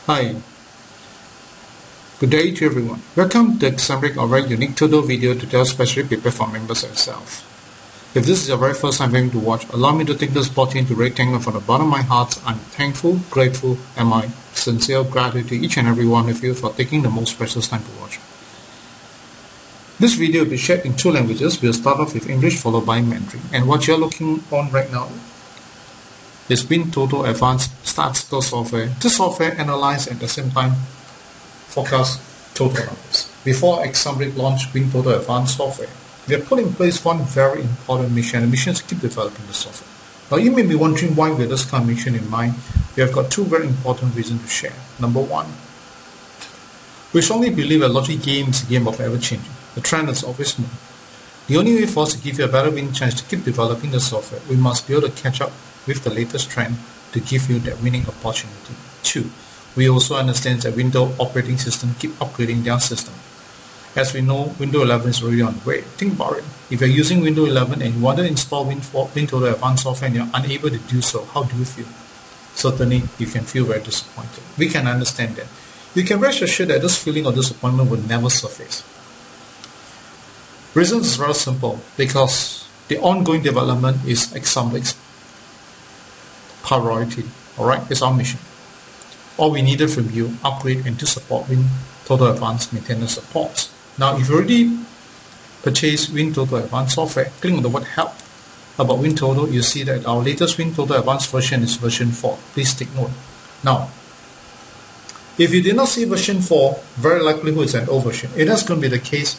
Hi, good day to everyone. Welcome to the example of our unique Toto video tutorial specially prepared for members themselves. If this is your very first time to watch, allow me to take this opportunity to rectangle from the bottom of my heart. I'm thankful, grateful, and my sincere gratitude to each and every one of you for taking the most precious time to watch. This video will be shared in two languages. We'll start off with English followed by Mandarin. And what you're looking on right now is WinToto Advance Software. This software analyzes and at the same time forecast Toto numbers. Before Exambric launched WinToto Advance Software, we have put in place one very important mission. The mission is to keep developing the software. Now you may be wondering why with this kind of mission in mind. We have got two very important reasons to share. Number one, we strongly believe that logic game is a game of ever-changing. The trend is always moving. The only way for us to give you a better winning chance to keep developing the software, we must be able to catch up with the latest trend to give you that winning opportunity. Two, we also understand that Windows operating system keep upgrading their system. As we know, Windows 11 is already on the way. Think about it. If you're using Windows 11 and you want to install WinToto Advanced Software and you're unable to do so, how do you feel? Certainly, you can feel very disappointed. We can understand that. You can rest assured that this feeling of disappointment will never surface. Reason is very simple, because the ongoing development is Exambric's priority. Alright, it's our mission. All we needed from you, upgrade and to support WinToto Advanced maintenance support. Now, if you already purchased WinToto Advanced Software, click on the word help about WinToto. You see that our latest WinToto Advanced version is version 4. Please take note. Now, if you did not see version 4, very likely it's an old version. It is going to be the case.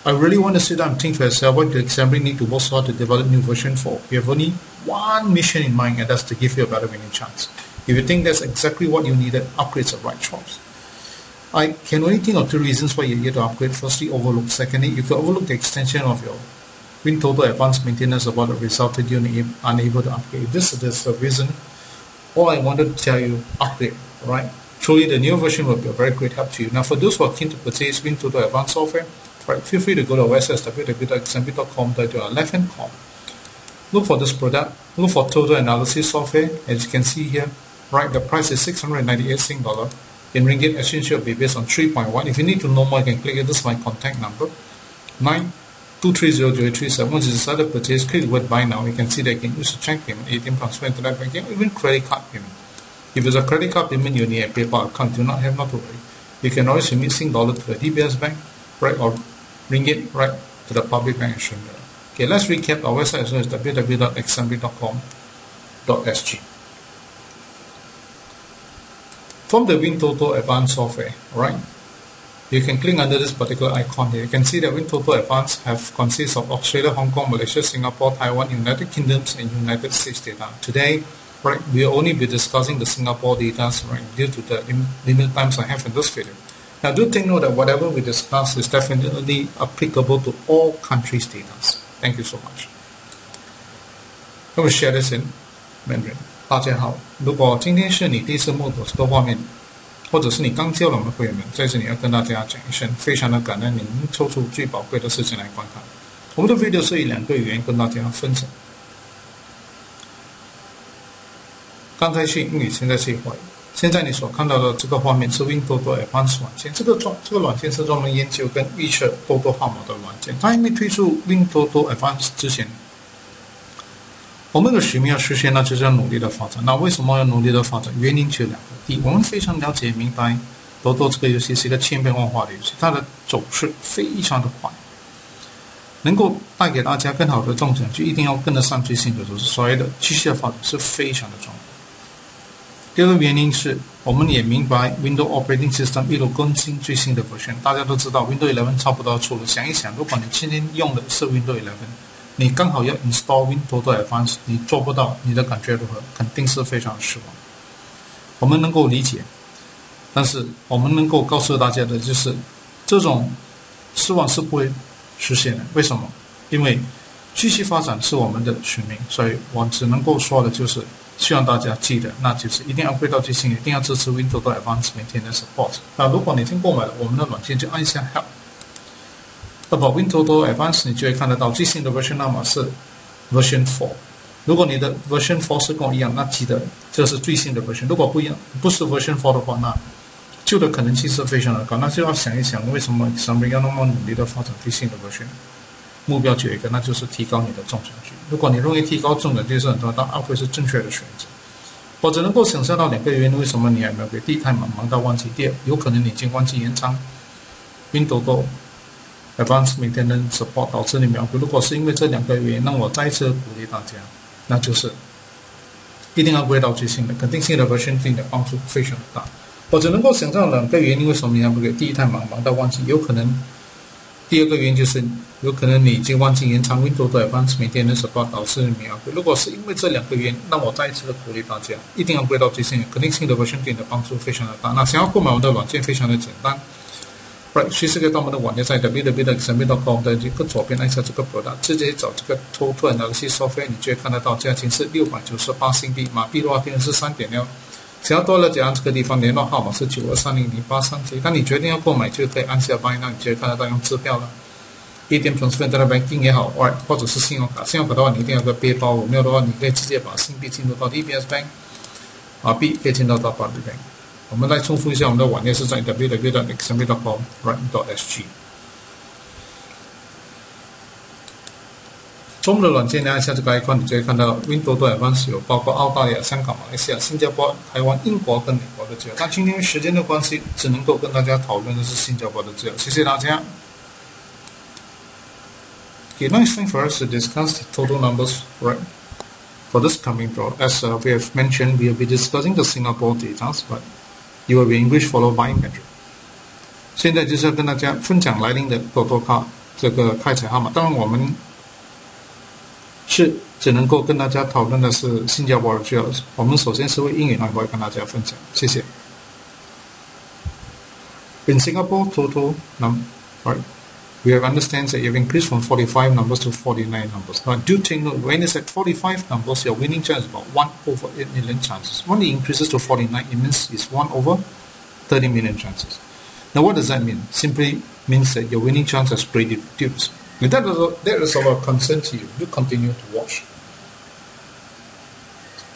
I really want to sit down and think for yourself what the Exambric need to work so hard to develop new version 4. You have only one mission in mind, and that's to give you a better winning chance. If you think that's exactly what you needed, upgrade's the right choice. I can only think of two reasons why you're here to upgrade. Firstly, overlook. Secondly, you can overlook the extension of your WinToto Advanced maintenance about the resulted you unable to upgrade. This is the reason. All I wanted to tell you, upgrade. Right? Truly, the new version will be a very great help to you. Now, for those who are keen to purchase WinToto Advanced Software, right, feel free to go to our website www.exambric.com. To our left-hand column, look for this product. Look for Toto Analysis Software. As you can see here, right, the price is 698 Sing dollar. In ringgit, exchange rate will be based on 3.1. If you need to know more, you can click here. This is my contact number, 92300837. Once you decide to purchase, click the word buy now. You can see that you can use a check payment, ATM transfer, internet banking, or even credit card payment. If it's a credit card payment, you need a PayPal account. Do not have not to worry. You can always remit Sing dollar to the DBS bank, right, or ringgit, right, to the public bank exchange. Okay, let's recap. Our website as well as www.exambric.com.sg. From the WinToto Advanced Software, right, you can click under this particular icon here. You can see that WinToto Advanced consists of Australia, Hong Kong, Malaysia, Singapore, Taiwan, United Kingdoms, and United States data. Today, right, we will only be discussing the Singapore data, right, due to the limited times I have in this video. Now, do take note that whatever we discuss is definitely applicable to all countries' data. Thank you so much. I will share this in Mandarin. 大家好，如果今天是你第一次目睹这个画面，或者是你刚加入我们会员们，在这里要跟大家讲一声，非常的感恩您抽出最宝贵的时间来观看。我们的 video 是以2个语言跟大家分享。刚才是英语，现在是华语。现在你所看到的这个画面是 WinToto Advance 软件，这个软件是专门研究跟预测Toto号码的软件。它还没推出 WinToto Advance 之前，我们的使命要实现，那就是要努力的发展。那为什么要努力的发展？原因就有2个。第一，我们非常了解明白Toto这个游戏是一个千变万化的游戏，它的走势非常的快，能够带给大家更好的中奖，就一定要跟得上最新的走势。所谓的继续的发展是非常的重要。第二个原因是，我们也明白 Windows Operating System 一路更新最新的 version。大家都知道 Windows 11差不多要出了。想一想，如果你今天用的是 Windows 11，你刚好要 install WinToto Advance， 你做不到，你的感觉如何？肯定是非常失望。我们能够理解，但是我们能够告诉大家的就是，这种失望是不会实现的。为什么？因为继续发展是我们的使命，所以我只能够说的就是。希望大家记得，那就是一定要upgrade到最新，一定要支持 WinToto Advance Maintenance Support。那如果你已经购买了我们的软件，就按一下 Help。About WinToto Advance， 你就会看得到最新的 version number 是 Version 4。如果你的 version 4是跟我一样，那记得这是最新的 version。如果不一样，不是 version 4的话，那旧的可能性是非常的高。那就要想一想，为什么Xamrix要那么努力的发展最新的 version？目标只有一个，那就是提高你的中奖率。如果你认为提高中奖率是很重要，那会是正确的选择。我只能够想象到2个原因，为什么你还没有给？第一，太忙到忘记；第二，有可能你已经忘记延长 WinToto Advance Software 导致你秒回。如果是因为这2个原因，那我再一次鼓励大家，那就是一定要归到最新的，肯定性的 version 对你的帮助非常的大。我只能够想象2个原因，为什么你还不给？第一，太忙到忘记；有可能第2个原因就是有可能你已经忘记延长 WinToto Advance Software 导致你秒回。如果是因为这2个原因，那我再一次的鼓励大家，一定要归到最新的，肯定性的 version 对你的帮助非常的大。那想要购买我们的软件非常的简单。随时可以到我们的网页在 www.xamrix.com 的这个左边按下这个 product， 直接找这个 Toto Numbers Software， 你就会看得到，价钱是698新币，马币的话变成是 3.6。想要多了解按这个地方，联络号码是92300837。当你决定要购买，就可以按下 Buy Now， 你就会看得到用支票了。ATM transfer 在 banking 也好，或者是信用卡。信用卡的话，你一定要有个背包，没有的话，你可以直接把新币进入到 DBS Bank， 马币可以进入到 Public Bank。我们再重复一下，我们的网页是在 www.xamrix.com/.sg。从我们的软件呢，按下这个 icon， 你就会看到 WinToto Advance 有包括澳大利亚、香港、马来西亚、新加坡、台湾、英国跟美国的资料。但今天时间的关系，只能够跟大家讨论的是新加坡的资料。谢谢大家。Okay, now it's time for us to discuss the total numbers, right? For this coming draw, as we have mentioned, we will be discussing the Singapore data, but you will be English followed by Mandarin. 现在就是要跟大家分享来临的 Toto 卡这个开彩号码。当然，我们是只能够跟大家讨论的是新加坡的资料。我们首先是为英语来跟大家分享，谢谢。In Singapore, total right? We have understand that you have increased from 45 numbers to 49 numbers. Now, do take note, when it's at 45 numbers, your winning chance is about 1 over 8 million chances. When it increases to 49, it means it's 1 over 30 million chances. Now, what does that mean? Simply means that your winning chance has greatly reduced. If that is of concern to you, do continue to watch.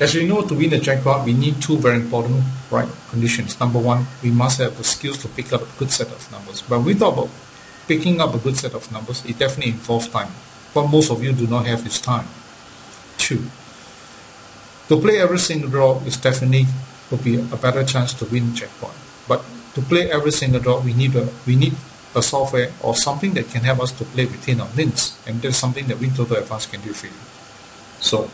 As we know, to win the jackpot, we need 2 very important conditions. Number 1, we must have the skills to pick up a good set of numbers. But we talk about picking up a good set of numbers, it definitely involves time. What most of you do not have is time. 2, to play every single draw is definitely will be a better chance to win jackpot. But to play every single draw, we need a software or something that can help us to play within our means, and that's something that WinToto Advance can do for you. So,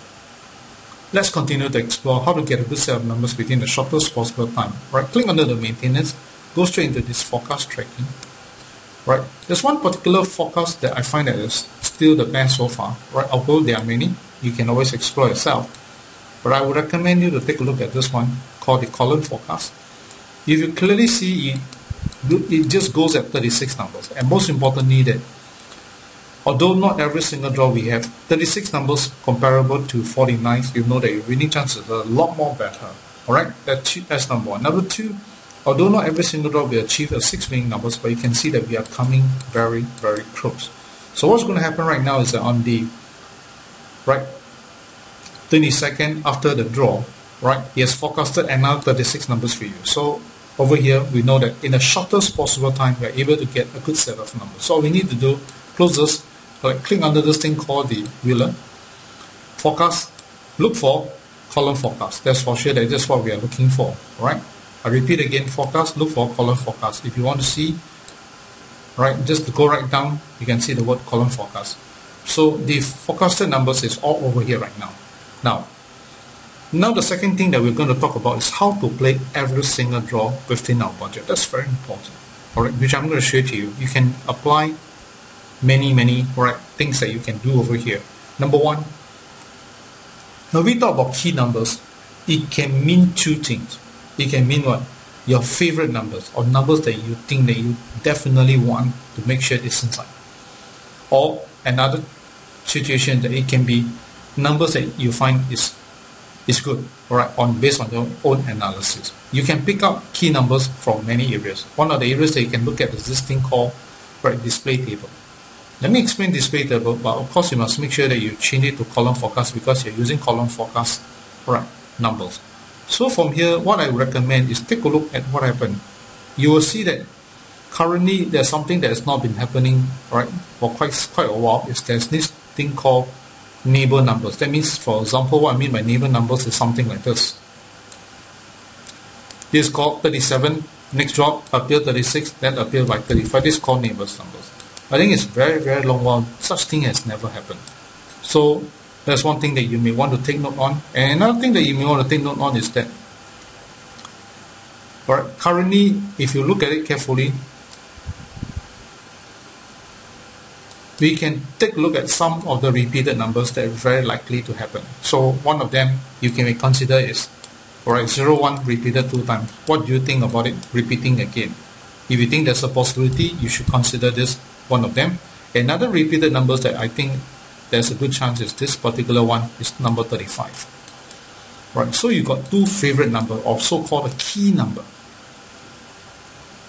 let's continue to explore how to get a good set of numbers within the shortest possible time. Right, click under the maintenance, go straight into this forecast tracking. Right, there's one particular forecast that I find that is still the best so far. Right, although there are many, you can always explore yourself. But I would recommend you to take a look at this one called the column forecast. If you clearly see it just goes at 36 numbers, and most importantly that although not every single draw we have 36 numbers comparable to 49, you know that your winning chances are a lot more better. Alright, that's number 1. Number 2, although not every single draw we achieve a 6 winning numbers, but you can see that we are coming very, very close. So what's going to happen right now is that on the 22nd after the draw, he has forecasted another 36 numbers for you. So over here, we know that in the shortest possible time, we are able to get a good set of numbers. So all we need to do, close this, click under this thing called the wheeler, forecast, look for column forecast. That's for sure, that's just what we are looking for, right? I repeat again, forecast, look for column forecast. If you want to see, just go right down, you can see the word column forecast. So the forecasted numbers is all over here right now. Now the second thing that we're going to talk about is how to play every single draw within our budget. That's very important, which I'm going to show to you. You can apply many things that you can do over here. Number 1, when we talk about key numbers, it can mean 2 things. It can mean what? Your favorite numbers, or numbers that you think that you definitely want to make sure it's inside. Or another situation that it can be numbers that you find is good, based on your own analysis. You can pick up key numbers from many areas. One of the areas that you can look at is this thing called display table. Let me explain display table, but of course you must make sure that you change it to column forecast because you're using column forecast, right, numbers. So from here, what I recommend is take a look at what happened. You will see that currently there's something that has not been happening, right, for quite a while. There's this thing called neighbor numbers. That means, for example, what I mean by neighbor numbers is something like this. This is called 37, next drop appear 36, then appear by 35. This is called neighbors numbers. I think it's very long while such thing has never happened. So that's one thing that you may want to take note on. And another thing that you may want to take note on is that, right, currently, if you look at it carefully, we can take a look at some of the repeated numbers that are very likely to happen. So one of them you can consider is, alright, 01 repeated 2 times. What do you think about it repeating again? If you think there's a possibility, you should consider this one of them. Another repeated numbers that I think there's a good chance is this particular one is number 35. Right, so you got two favorite number, or so-called a key number.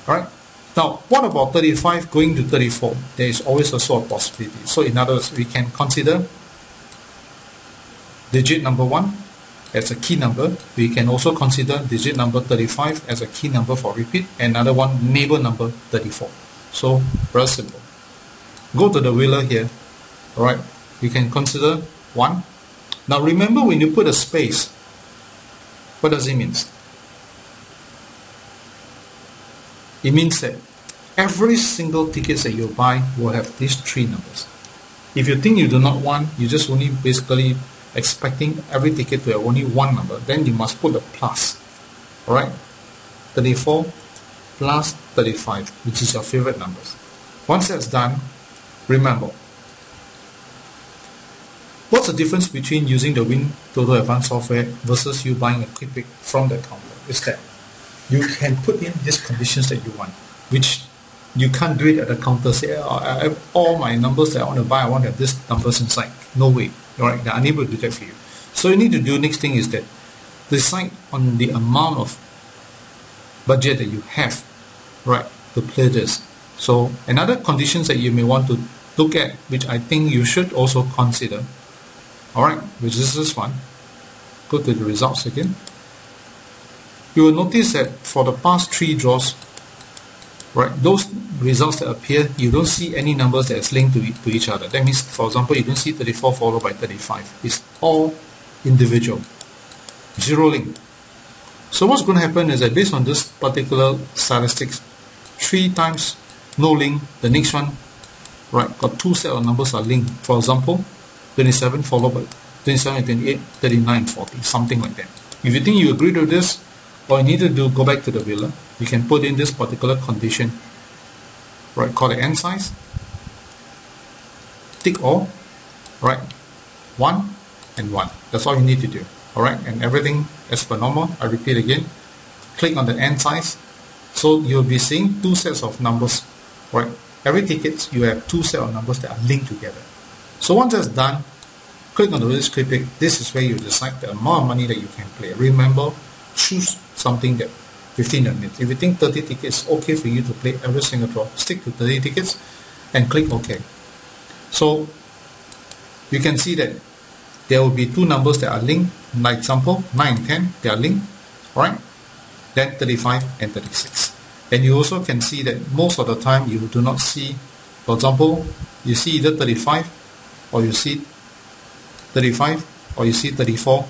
Alright, now what about 35 going to 34? There is always also a possibility. So in other words, we can consider digit number 1 as a key number. We can also consider digit number 35 as a key number for repeat. Another one, neighbor number 34. So very simple. Go to the wheeler here. Alright, you can consider 1. Now remember, when you put a space, what does it mean? It means that every single ticket that you buy will have these 3 numbers. If you think you do not want, you just only basically expecting every ticket to have only 1 number, then you must put a plus. Alright, 34 plus 35, which is your favorite numbers. Once that's done, remember, what's the difference between using the WinToto Advance Software versus you buying a quick pick from the counter? Is that you can put in these conditions that you want, which you can't do it at the counter. Say, I have all my numbers that I want to buy, I want to have these numbers inside. No way. Alright, they're unable to do that for you. So you need to do next thing is that decide on the amount of budget that you have, right, to play this. So another conditions that you may want to look at, which I think you should also consider, alright, which is this one. Go to the results again. You will notice that for the past 3 draws, right, those results that appear, you don't see any numbers that is linked to each other. That means, for example, you don't see 34 followed by 35. It's all individual, 0 link. So what's going to happen is that based on this particular statistics, 3 times no link, the next one, right, got 2 set of numbers are linked. For example, 27 followed by 27, 28, 39, 40, something like that. If you think you agree to this, all you need to do, go back to the wheeler. You can put in this particular condition, right, called the n size, tick all, right, 1 and 1. That's all you need to do. Alright, and everything as per normal. I repeat again, click on the n size. So you'll be seeing 2 sets of numbers, right? Every ticket you have 2 sets of numbers that are linked together. So once that's done, click on the risk pick. This is where you decide the amount of money that you can play. Remember, choose something that 15 minutes. If you think 30 tickets is okay for you to play every single draw, stick to 30 tickets and click OK. So you can see that there will be 2 numbers that are linked. Like example, 9 and 10, they are linked, right? Then 35 and 36. And you also can see that most of the time you do not see, for example, you see either 35 or you see 35 or you see 34,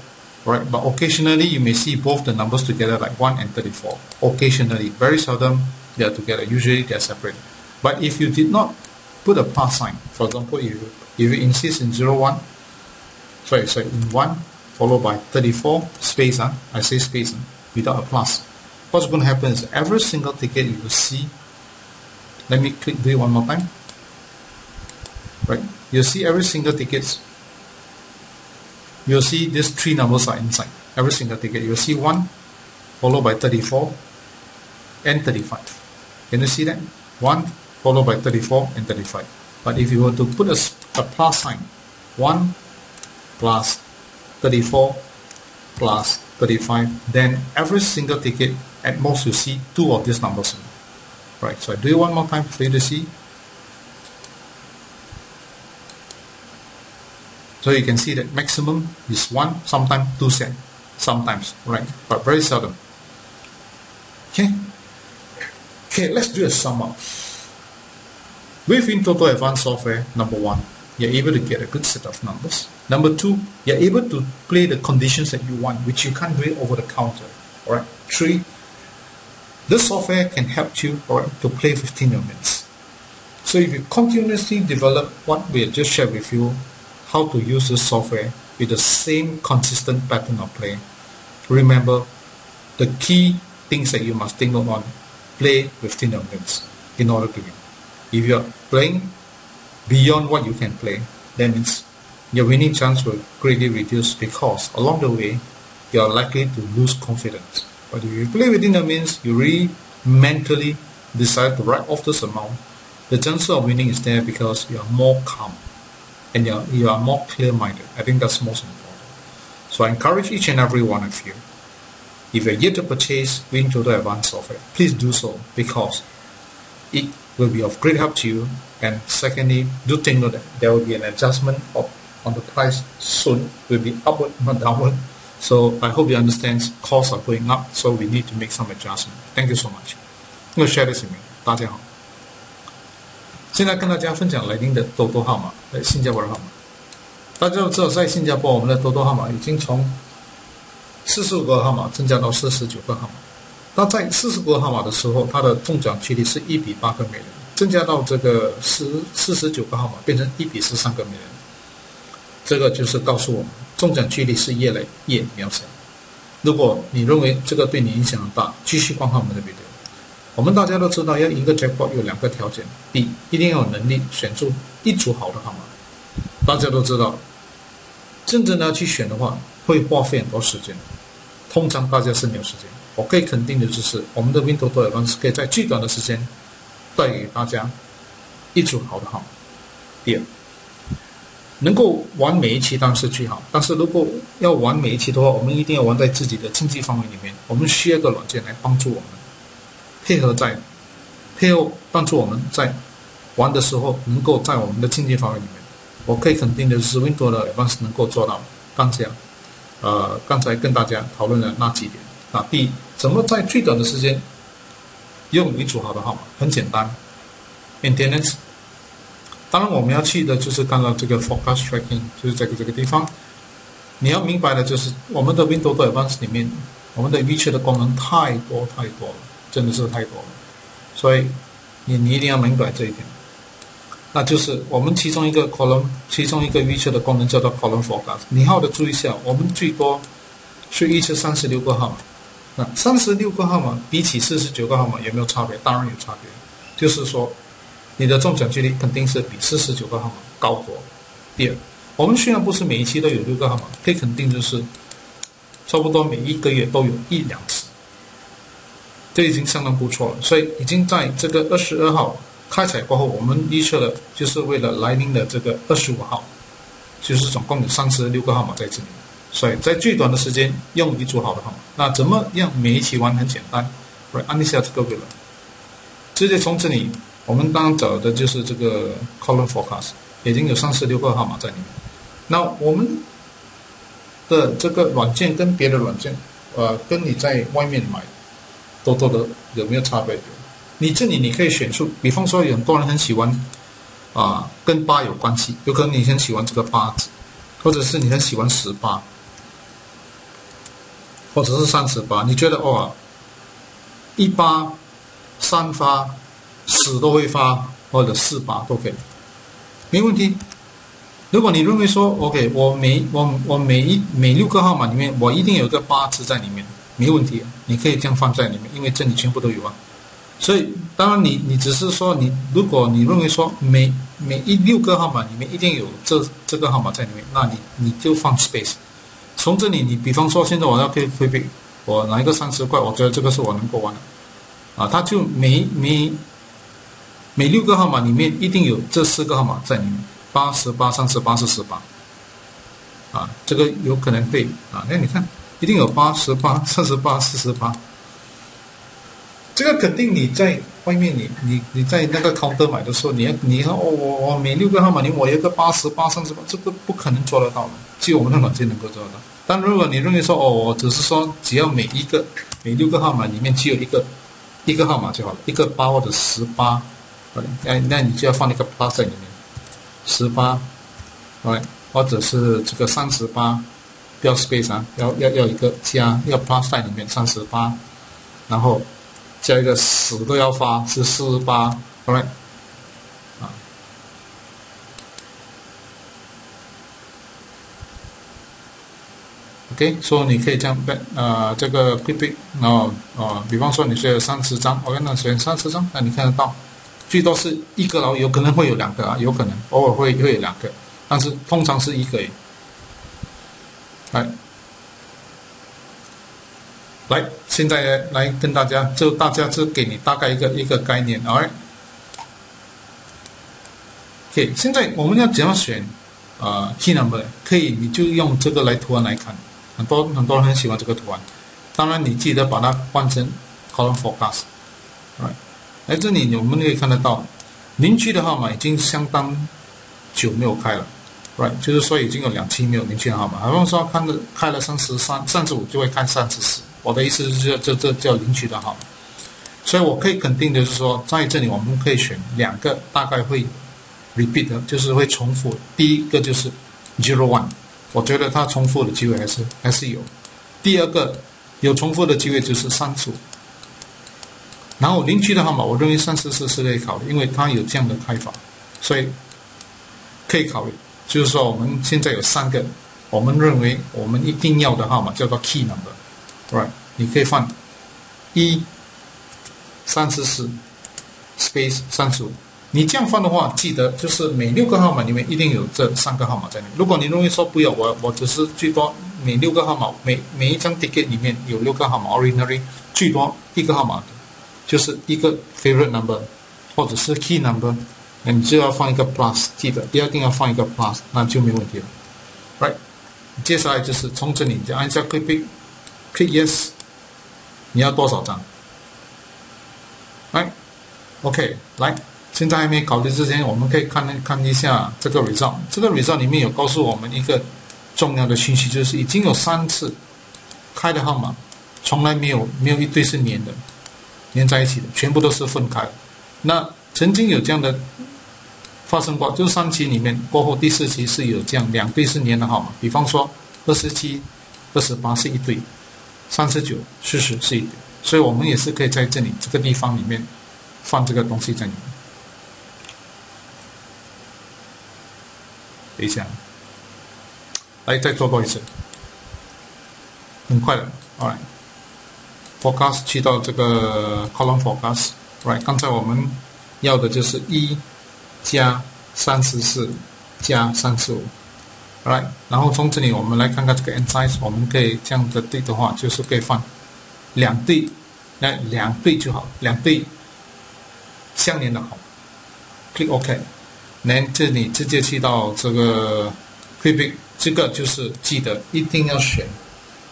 right? But occasionally you may see both the numbers together, like 1 and 34. Occasionally, very seldom they are together. Usually they are separate. But if you did not put a plus sign, for example, if you insist in 01, in 1 followed by 34 space, I say space without a plus. What's going to happen is every single ticket you will see, let me do it one more time, right? You'll see every single tickets, you'll see these 3 numbers are inside every single ticket. You'll see 1 followed by 34 and 35. Can you see that? 1 followed by 34 and 35. But if you were to put a plus sign, 1 plus 34 plus 35, then every single ticket at most you see 2 of these numbers. Right, so I do it one more time for you to see. So you can see that maximum is 1, sometimes 2 cents, sometimes, right? But very seldom. Okay, let's do a sum up. With WinToto Advance Software, number 1, you're able to get a good set of numbers. Number 2, you're able to play the conditions that you want, which you can't do it over the counter. Alright. 3, this software can help you, alright, to play 15 minutes. So if you continuously develop what we have just shared with you, how to use this software with the same consistent pattern of play, remember the key things that you must think on: play 15 minutes in order to win. If you are playing beyond what you can play, that means your winning chance will greatly reduce, because along the way you are likely to lose confidence. But if you play within the means, you really mentally decide to write off this amount, the chance of winning is there because you are more calm and you are more clear-minded. I think that's most important. So I encourage each and every one of you, if you're yet to purchase WinToto Advance Software, please do so, because it will be of great help to you. And secondly, do take note that there will be an adjustment on the price soon. Will be upward, not downward. So I hope you understand costs are going up, so we need to make some adjustment. Thank you so much. I'm going to share this with you. 大家好，现在跟大家分享来宾的多多号码，新加坡的号码。大家都知道，在新加坡，我们的多多号码已经从45个号码增加到49个号码。那在45个号码的时候，它的中奖几率是1比8个每人，增加到这个49个号码变成1比13个每人。这个就是告诉我们，中奖几率是越来越渺小。如果你认为这个对你影响很大，继续观看我们的 video。我们大家都知道，要一个 jackpot 有2个条件：第一，一定要有能力选出一组好的号码。大家都知道，真正的要去选的话，会花费很多时间。通常大家是没有时间。我可以肯定的就是，我们的 WinToto Advance 可以在最短的时间带给大家一组好的号码。第二，能够玩每一期当然是最好，但是如果要玩每一期的话，我们一定要玩在自己的经济范围里面。我们需要一个软件来帮助我们，配合帮助我们在玩的时候能够在我们的经济范围里面。我可以肯定的是 WinToto Advance 能够做到刚才跟大家讨论的那几点。第一，怎么在最短的时间用一组好的号码？很简单 ，maintenance。当然，我们要去的就是看到这个 forecast tracking， 就是这个地方。你要明白的就是，我们的 WinToto Advance 里面，我们的 WeChat 的功能太多了，真的是太多了。所以你一定要明白这一点。那就是我们其中一个 WeChat 的功能叫做 column forecast。你好的注意一下，我们最多是预测36个号码。那36个号码比起49个号码有没有差别？当然有差别。就是说，你的中奖几率肯定是比49个号码高多。第二，我们虽然不是每一期都有6个号码，可以肯定就是差不多每一个月都有1-2次，这已经相当不错了。所以已经在这个22号开彩过后，我们预测了就是为了来临的这个25号，就是总共有36个号码在这里。所以在最短的时间用一组好的号码。那怎么样每一期玩？很简单，按一下这个钮，直接从这里，我们刚刚找的就是这个 column forecast， 已经有36个号码在里面。那我们的这个软件跟别的软件，跟你在外面买多多的有没有差别？你这里你可以选出，比方说有很多人很喜欢跟8有关系，有可能你很喜欢这个8字，或者是你很喜欢18。或者是38，你觉得18、3发、10都会发，或者48都可以，没问题。如果你认为说 ，OK， 我每6个号码里面，我一定有个8字在里面，没问题，你可以这样放在里面，因为这里全部都有啊。所以当然你只是说如果你认为说每6个号码里面一定有这个号码在里面，那你就放 space。从这里，你比方说，现在我要可以备，我拿一个30块，我觉得这个是我能够玩的，它就每6个号码里面一定有这4个号码在里面，8、18、38、48，这个有可能会那你看，一定有8、18、38、48，这个肯定你在外面你在那个 counter 买的时候，你看我每6个号码里我有一个88、38，这个不可能做得到的，只有我们的软件能够做得到。但如果你认为说我只是说只要每6个号码里面只有一个号码就好了，一个8或者18，那你就要放一个 plus 在里面，18，或者是这个38，不要 space 啊，要一个加，要 plus 在里面38，然后加一个10都要发是48 ，alright， 啊。OK， 所以你可以这样这个 quick， 然后比方说你是有30张，我跟他选30张，那你看得到，最多是一个，然后有可能会有2个啊，有可能偶尔会有2个，但是通常是1个。来，现在来跟大家就给你大概一个概念 ，alright。OK， 现在我们要怎样选key number？ 可以，你就用这个图案来看。很多人很喜欢这个图案，当然你记得把它换成 column forecast， 来这里我们可以看得到，邻居的号码已经相当久没有开了，就是说已经有2期没有邻居的号码。好像说开了33、35就会开34，我的意思是这叫邻居的号码。所以我可以肯定的是说，在这里我们可以选2个大概会 repeat 的，就是会重复。第一个就是01。我觉得它重复的机会还是有。第二个有重复的机会就是35，然后邻居的号码，我认为34是可以考虑，因为它有这样的开法，所以可以考虑。就是说我们现在有3个，我们认为我们一定要的号码叫做 key number， 你可以放134 space 35。你这样放的话，记得就是每6个号码里面一定有这3个号码在里面。如果你认为说不要，我只是最多每6个号码，每一张 ticket 里面有6个号码 ，ordinary 最多1个号码，就是一个 favorite number 或者是 key number， 那你就要放一个 plus， 记得一定要放一个 plus， 那就没问题了。Right， 接下来就是从这里就按下 click yes， 你要多少张 ？Right，OK， 来。现在还没考虑之前，我们可以看一下这个 result。这个 result 里面有告诉我们一个重要的信息，就是已经有3次开的号码，从来没有一对是连在一起的，全部都是分开的。那曾经有这样的发生过，就是3期里面过后第4期是有这样2对是连的号码，比方说27、28是一对，39、40是一对，所以我们也是可以在这里这个地方里面放这个东西在里面。等一下，来再做多一次，很快的 ，alright。Forecast 去到这个 column forecast，right？ 刚才我们要的就是1加34加35，right？ 然后从这里我们来看看这个 end size， 我们可以这样的对的话，就是可以放2对，那2对就好，2对相连的好 ，click OK。然后这里直接去到这个 quick， 这个就是记得一定要选。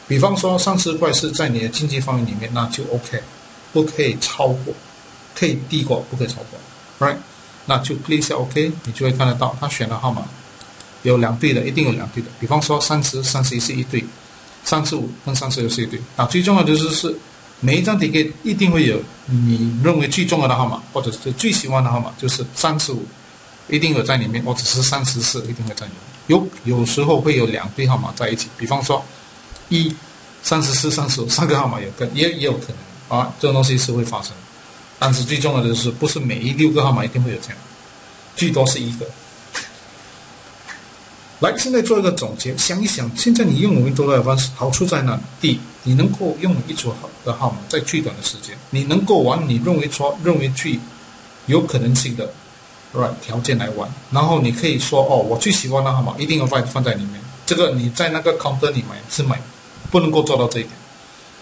比方说30块是在你的经济范围里面，那就 OK， 不可以超过，可以低过，不可以超过 ，right？ 那就 click 一下 OK， 你就会看得到他选的号码有2对的，一定有2对的。比方说30、31是一对，35跟36是一对。那最重要的就是每一张 ticket 一定会有你认为最重要的号码，或者是最喜欢的号码，就是35。一定有在里面，或者是34一定会在里面。有时候会有2对号码在一起，比方说34、35 3个号码也有可能啊，这种东西是会发生的。但是最重要的是，不是每6个号码一定会有这样，最多是1个。来，现在做一个总结，想一想，现在你用WinToto Advance好处在哪里？第一，你能够用一组好的号码在最短的时间，你能够玩你认为最有可能性的。条件来玩，然后你可以说我最喜欢的号码一定要放在里面。这个你在那个 counter 里买不能够做到这一点。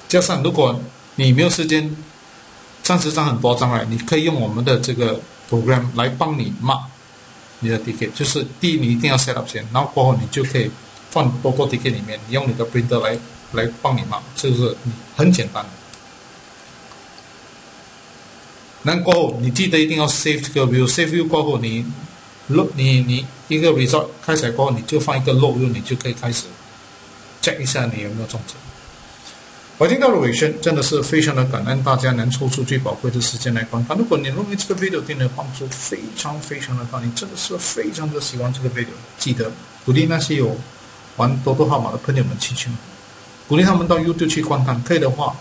加上如果你没有时间，30张很多张你可以用我们的这个 program 来帮你 mark 你的 ticket。就是第一，你一定要 set up 先，然后过后你就可以放多个 ticket 里面，你用你的 printer 来帮你 mark， 这个是很简单的。那过后你记得一定要 save 这个 view，save view 过后你一个 result 开起来过后，你就放一个 log view，你就可以开始 check 一下你有没有中奖。我听到的尾声真的是非常的感恩大家能抽出最宝贵的时间来观看。如果你认为这个 video 对你的帮助非常非常的大，你真的是非常的喜欢这个 video， 记得鼓励那些有玩多多号码的朋友们去，鼓励他们到 YouTube 去观看，可以的话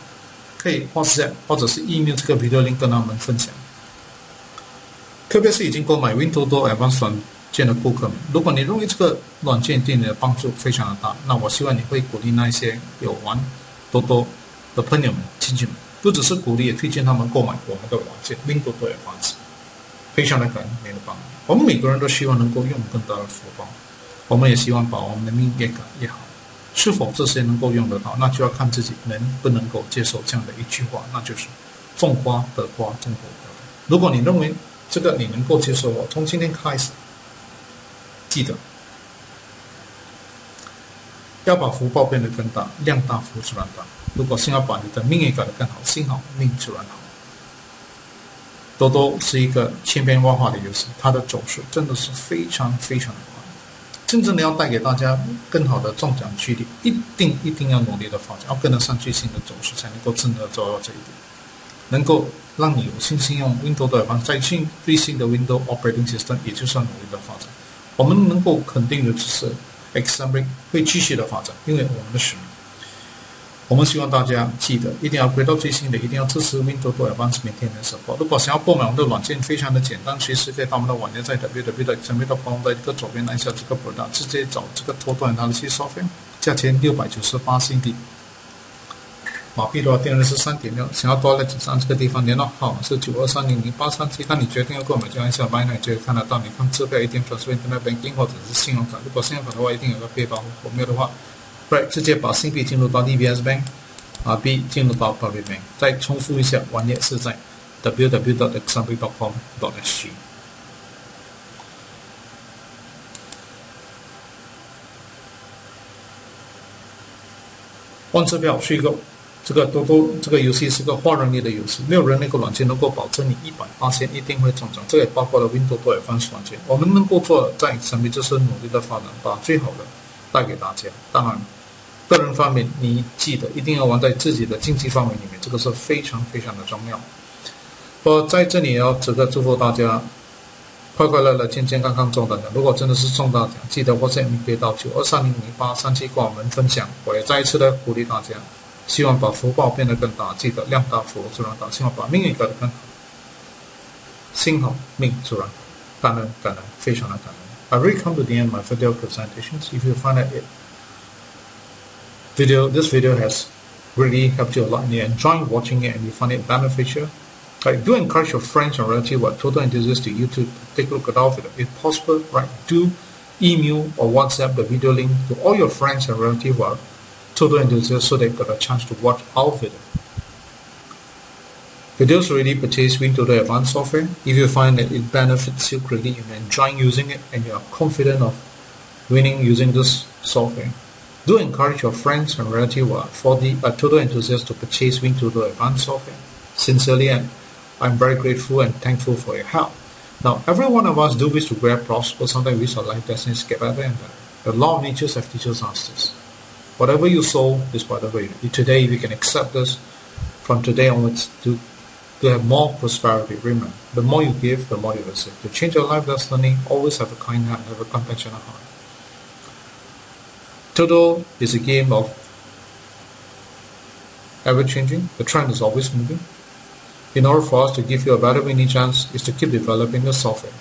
可以 WhatsApp 或者是 email 这个 video link 跟他们分享。特别是已经购买 WinToto Advance 软件的顾客们，如果你认为这个软件对你的帮助非常的大，那我希望你会鼓励那一些有玩多多的朋友们、亲戚们，不只是鼓励，也推荐他们购买我们的软件 Win Toto Advance。非常的感恩您的帮助。我们每个人都希望能够用更大的福报，我们也希望把我们的命越改越好。是否这些能够用得到，那就要看自己能不能够接受这样的一句话，那就是种花得花，种果得果。如果你认为这个你能够接受，从今天开始，记得要把福报变得更大，量大福自然大。如果想要把你的命运改得更好，心好命自然好。多多是一个千变万化的游戏，它的走势真的是非常非常的快。真正的要带给大家更好的中奖几率，一定要努力的发展，要跟得上最新的走势，才能够真的做到这一点，能够让你有信心用 WinToto Advance 在最新的 Windows Operating System， 也就是要努力的发展。我们能够肯定的就是 Xamric 会继续的发展，因为我们的使命。我们希望大家记得一定要归到最新的，一定要支持 WinToto Advance 每天的 support。如果想要购买我们的软件，非常的简单，随时可以到我们的网页，在 www.xamric.com 的一个左边按下这个 product， 直接找这个 Toto Numbers Software， 价钱698新币。马币的话，电话是3.6，想要多了只上这个地方，联络号码是92300837。当你决定要购买，就按下 Buy Now， 就会看得到。你看支票、ATM transfer、Internet Banking 或者是信用卡。如果信用卡的话，一定有个背包；如果没有的话，直接把新币进入到 DBS Bank， 币进入到 Public Bank。再重复一下，网页是在 www.xamric.com.sg。玩支票是一个这个游戏是个花人力的游戏，没有人那个软件能够保证你100%一定会中奖。这也包括了 WinToto Advance 软件。我们能够做的在Xamric就是努力的发展，把最好的带给大家。当然，个人方面，你记得一定要玩在自己的经济范围里面，这个是非常非常的重要。我在这里也要祝福大家快快乐乐、健健康康中大奖。如果真的是中大奖，记得WhatsApp可以到92300837跟我们分享。我也再一次的鼓励大家，希望把福报变得更大，记得量大福自然大，希望把命运改得更好，心好命自然好。感恩，非常的感恩。I really come to the end of my video presentations. If you find that this video has really helped you a lot and you enjoy watching it and you find it beneficial, do encourage your friends and relatives who are Toto enthusiasts to YouTube to take a look at our video. If possible, do email or WhatsApp the video link to all your friends and relatives who are Toto enthusiasts so they got a chance to watch our video. For those already purchased WinToto Advance Software, if you find that it benefits you greatly, you're enjoying using it and you are confident of winning using this software, do encourage your friends and relatives who are Toto enthusiasts to purchase WinToto Advance Software. Sincerely, I'm very grateful and thankful for your help. Now, every one of us do wish to grow, prosper, sometimes wish our life destinies get better and better. The law of nature have teachers us this. Whatever you sow is whatever you eat. Today, we can accept this from today onwards to have more prosperity. Remember, the more you give, the more you receive. To change your life destiny, always have a kind heart, have a compassionate heart. Toto is a game of ever-changing. The trend is always moving. In order for us to give you a better winning chance is to keep developing the software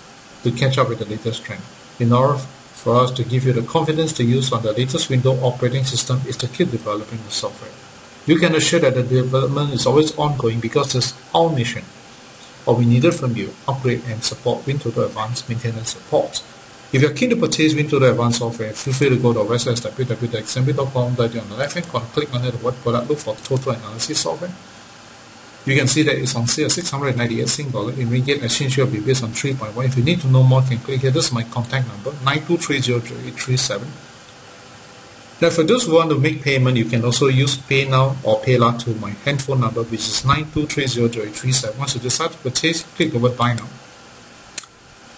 to catch up with the latest trend. In order for us to give you the confidence to use on the latest Windows operating system is to keep developing the software. You can assure that the development is always ongoing because it's our mission. All we needed from you, upgrade and support WinToto Advance maintenance support. If you're keen to purchase WinToto Advance Software, feel free to go to our website www.xamric.com. On the left-hand corner, click on the word product, look for Toto Analysis Software. You can see that it's on sale $698 Sing dollar. In ringgit, exchange rate will be based on 3.1. If you need to know more, you can click here. This is my contact number, 92303837. Now for those who want to make payment, you can also use Pay Now or PayLah to my handphone number, which is 92300837. Once you decide to purchase, click the word Buy Now.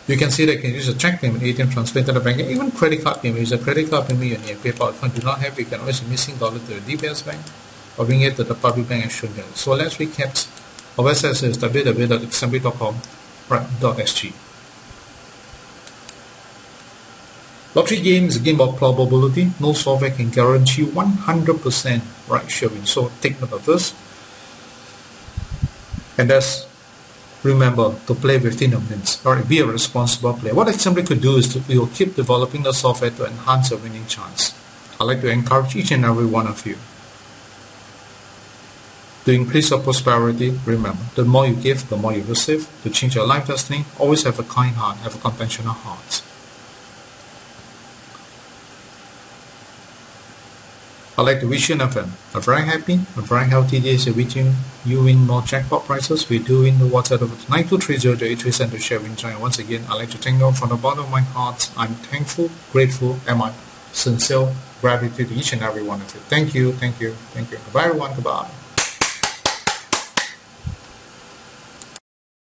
You can see that you can use a check payment, ATM transfer, internet banking, even credit card payment. Use a credit card payment you need a PayPal account do not have, you can always use $dollar to the DBS bank or bring it to the public bank and show them. So let's recap. Our website is www.xamric.com.sg. Lottery game is a game of probability. No software can guarantee 100% right showing. So take note of this. And that's remember to play within your means. Alright, be a responsible player. What Xamric could do is we will keep developing the software to enhance your winning chance. I'd like to encourage each and every one of you to increase your prosperity. Remember, the more you give, the more you receive. To change your life destiny, always have a kind heart, have a compassionate heart. I'd like to wish you a very happy, a very healthy day. So wishing you win more jackpot prizes. We do win the WhatsApp over 92300837 to share win joy. Once again, I'd like to thank you from the bottom of my heart. I'm thankful, grateful, and my sincere gratitude to each and every one of you. Thank you, thank you, thank you. Goodbye everyone, goodbye.